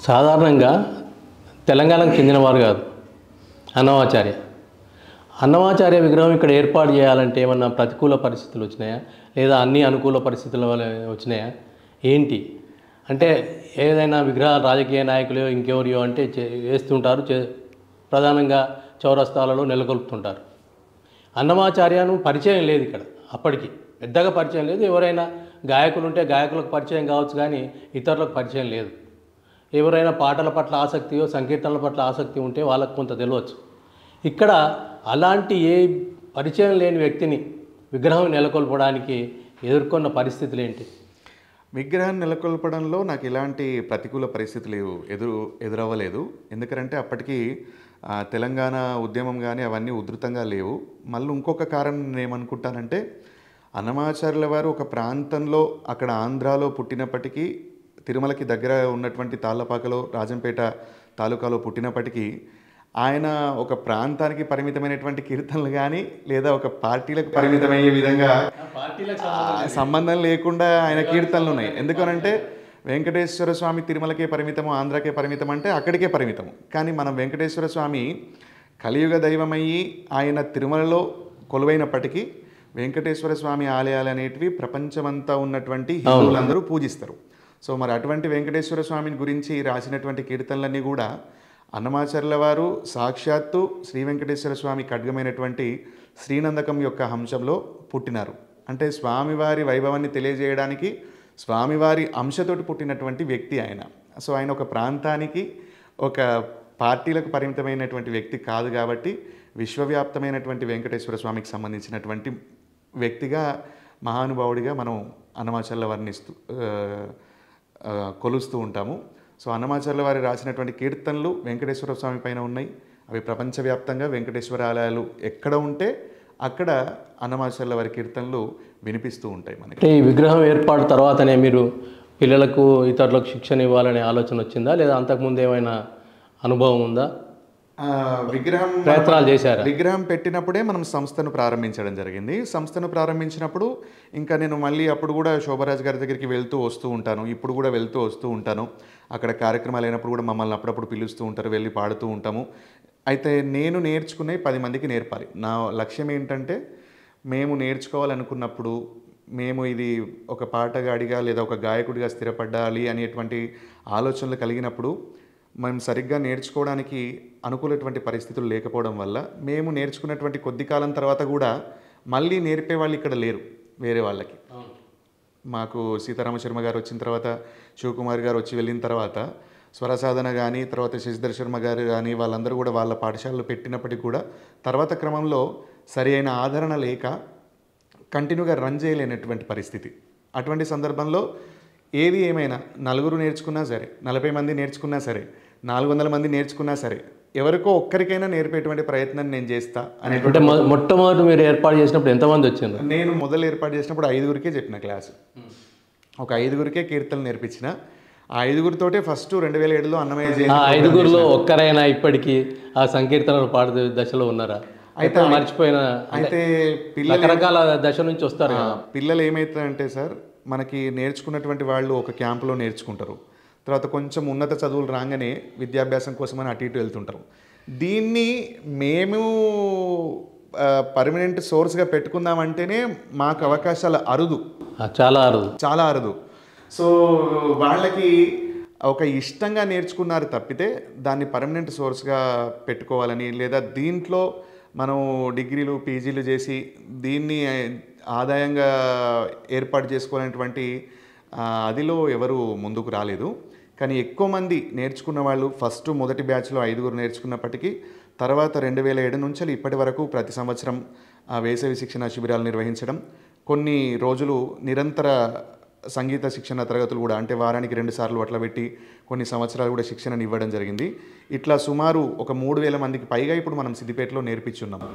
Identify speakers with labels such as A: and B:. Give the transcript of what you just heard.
A: సాధారణంగా తెలంగాణకు చెందినవారు కాదు అన్నమాచార్య. అన్నమాచార్య విగ్రహం ఇక్కడ ఏర్పాటు చేయాలంటే ఏమన్నా ప్రతికూల పరిస్థితులు వచ్చినాయా, లేదా అన్ని అనుకూల పరిస్థితుల వల్ల వచ్చినాయా ఏంటి? అంటే ఏదైనా విగ్రహాలు రాజకీయ నాయకులు ఇంకెవరియో అంటే వేస్తుంటారు, ప్రధానంగా చౌరస్తాలలో నెలకొల్పుతుంటారు. అన్నమాచార్యను పరిచయం లేదు ఇక్కడ, అప్పటికి పెద్దగా పరిచయం లేదు. ఎవరైనా గాయకులు ఉంటే గాయకులకు పరిచయం కావచ్చు, కానీ ఇతరులకు పరిచయం లేదు. ఎవరైనా పాటల పట్ల ఆసక్తియో సంకీర్తనల పట్ల ఆసక్తి ఉంటే వాళ్ళకు కొంత తెలియవచ్చు. ఇక్కడ అలాంటి ఏ పరిచయం లేని వ్యక్తిని విగ్రహం నెలకొల్పడానికి ఎదుర్కొన్న పరిస్థితులు ఏంటి?
B: విగ్రహం నెలకొల్పడంలో నాకు ఎలాంటి ప్రతికూల పరిస్థితులు ఎదురవ్వలేదు. ఎందుకంటే అప్పటికి తెలంగాణ ఉద్యమం కానీ అవన్నీ ఉధృతంగా లేవు. మళ్ళీ ఇంకొక కారణం నేను ఏమనుకుంటానంటే, అన్నమాచార్యుల వారు ఒక ప్రాంతంలో అక్కడ ఆంధ్రాలో పుట్టినప్పటికీ, తిరుమలకి దగ్గర ఉన్నటువంటి తాళ్ళపాకలో రాజంపేట తాలూకాలో పుట్టినప్పటికీ, ఆయన ఒక ప్రాంతానికి పరిమితమైనటువంటి కీర్తనలు కానీ లేదా ఒక పార్టీలకు పరిమితమయ్యే విధంగా సంబంధం లేకుండా ఆయన కీర్తనలు ఉన్నాయి. ఎందుకనంటే వెంకటేశ్వర స్వామి తిరుమలకే పరిమితము, ఆంధ్రాకే పరిమితం అంటే అక్కడికే పరిమితము. కానీ మనం వెంకటేశ్వర స్వామి కలియుగ దైవమయ్యి ఆయన తిరుమలలో కొలువైనప్పటికీ వెంకటేశ్వర స్వామి ఆలయాలు అనేటివి ప్రపంచమంతా ఉన్నటువంటి హిందువులందరూ పూజిస్తారు. సో మరి అటువంటి వెంకటేశ్వర స్వామిని గురించి రాసినటువంటి కీర్తనలన్నీ కూడా అన్నమాచార్యుల వారు సాక్షాత్తు శ్రీ వెంకటేశ్వర స్వామి ఖడ్గమైనటువంటి శ్రీనందకం యొక్క అంశంలో పుట్టినారు. అంటే స్వామివారి వైభవాన్ని తెలియజేయడానికి స్వామివారి అంశతోటి పుట్టినటువంటి వ్యక్తి ఆయన. సో ఆయన ఒక ప్రాంతానికి ఒక పార్టీలకు పరిమితమైనటువంటి వ్యక్తి కాదు. కాబట్టి విశ్వవ్యాప్తమైనటువంటి వెంకటేశ్వర స్వామికి సంబంధించినటువంటి వ్యక్తిగా, మహానుభావుడిగా మనం అన్నమాచార్యుల వారిని కొలుస్తూ ఉంటాము. సో అన్నమాచార్యుల వారి రాసినటువంటి కీర్తనలు వెంకటేశ్వర స్వామి పైన ఉన్నాయి. అవి ప్రపంచవ్యాప్తంగా వెంకటేశ్వర ఆలయాలు ఎక్కడ ఉంటే అక్కడ అన్నమాచార్యుల వారి కీర్తనలు వినిపిస్తూ ఉంటాయి మనకి.
A: ఈ విగ్రహం ఏర్పాటు తర్వాతనే మీరు పిల్లలకు ఇతరులకు శిక్షణ ఇవ్వాలనే ఆలోచన వచ్చిందా, లేదా అంతకుముందు ఏమైనా అనుభవం ఉందా?
B: విగ్రహం
A: ప్రయత్నాలు చేశారా?
B: విగ్రహం పెట్టినప్పుడే మనం సంస్థను ప్రారంభించడం జరిగింది. సంస్థను ప్రారంభించినప్పుడు ఇంకా నేను మళ్ళీ అప్పుడు కూడా శోభరాజ్ గారి దగ్గరికి వెళ్తూ వస్తూ ఉంటాను. ఇప్పుడు కూడా వెళ్తూ వస్తూ ఉంటాను. అక్కడ కార్యక్రమాలు అయినప్పుడు కూడా మమ్మల్ని అప్పుడప్పుడు పిలుస్తూ ఉంటారు, వెళ్ళి పాడుతూ ఉంటాము. అయితే నేను నేర్చుకునే 10 మందికి నేర్పాలి. నా లక్ష్యం ఏంటంటే, మేము నేర్చుకోవాలనుకున్నప్పుడు, మేము ఇది ఒక పాటగాడిగా లేదా ఒక గాయకుడిగా స్థిరపడాలి అనేటువంటి ఆలోచనలు కలిగినప్పుడు మేము సరిగ్గా నేర్చుకోవడానికి అనుకూలటువంటి పరిస్థితులు లేకపోవడం వల్ల మేము నేర్చుకున్నటువంటి కొద్ది కాలం తర్వాత కూడా మళ్ళీ నేర్పే వాళ్ళు ఇక్కడ లేరు వేరే వాళ్ళకి. మాకు సీతారామ శర్మ గారు వచ్చిన తర్వాత, శివకుమార్ గారు వచ్చి వెళ్ళిన తర్వాత, స్వరసాధన కానీ తర్వాత శశిధర్ శర్మ గారు కానీ వాళ్ళందరూ కూడా వాళ్ళ పాఠశాలలో పెట్టినప్పటికీ కూడా తర్వాత క్రమంలో సరి అయిన ఆదరణ లేక కంటిన్యూగా రన్ చేయలేనటువంటి పరిస్థితి. అటువంటి సందర్భంలో ఏది ఏమైనా నలుగురు నేర్చుకున్నా సరే, 40 మంది నేర్చుకున్నా సరే, 400 మంది నేర్చుకున్నా సరే, ఎవరికో ఒక్కరికైనా నేర్పేటువంటి ప్రయత్నం నేను చేస్తా
A: అనేటువంటి. మొట్టమొదటి మీరు ఏర్పాటు చేసినప్పుడు ఎంతమంది వచ్చింది?
B: నేను మొదలు ఏర్పాటు చేసినప్పుడు 5గురికే చెప్పిన క్లాసు. ఒక 5గురికే కీర్తనలు నేర్పించిన. ఆ 5గురితోటే ఫస్ట్ 2007లో అన్నమయ్య జయంతి.
A: 5గురిలో ఒక్కరైనా ఇప్పటికీ ఆ సంకీర్తనలు పాడే దశలో ఉన్నారా? అయితే మర్చిపోయిన, అయితే రకరకాల దశ నుంచి వస్తారు.
B: పిల్లలు ఏమవుతుందంటే సార్, మనకి నేర్చుకున్నటువంటి వాళ్ళు ఒక క్యాంపులో నేర్చుకుంటారు. తర్వాత కొంచెం ఉన్నత చదువులు రాగానే విద్యాభ్యాసం కోసమని అటు ఇటు వెళ్తుంటారు. దీన్ని మేము పర్మనెంట్ సోర్స్గా పెట్టుకుందామంటేనే మాకు అవకాశాలు అరుదు, చాలా అరుదు. సో వాళ్ళకి ఒక ఇష్టంగా నేర్చుకున్నారు తప్పితే దాన్ని పర్మనెంట్ సోర్స్గా పెట్టుకోవాలని, లేదా దీంట్లో మనం డిగ్రీలు పీజీలు చేసి దీన్ని ఆదాయంగా ఏర్పాటు చేసుకోవాలనేటువంటి అదిలో ఎవరు ముందుకు రాలేదు. కానీ ఎక్కువ మంది నేర్చుకున్న వాళ్ళు ఫస్ట్ మొదటి బ్యాచ్లో 5గురు నేర్చుకున్నప్పటికీ తర్వాత 2007 నుంచి ఇప్పటి వరకు ప్రతి సంవత్సరం వేసవి శిక్షణ శిబిరాలు నిర్వహించడం, కొన్ని రోజులు నిరంతర సంగీత శిక్షణ తరగతులు కూడా, అంటే వారానికి 2 సార్లు అట్లా పెట్టి కొన్ని సంవత్సరాలు కూడా శిక్షణను ఇవ్వడం జరిగింది. ఇట్లా సుమారు ఒక 3000 మందికి పైగా ఇప్పుడు మనం సిద్దిపేటలో నేర్పించున్నాం.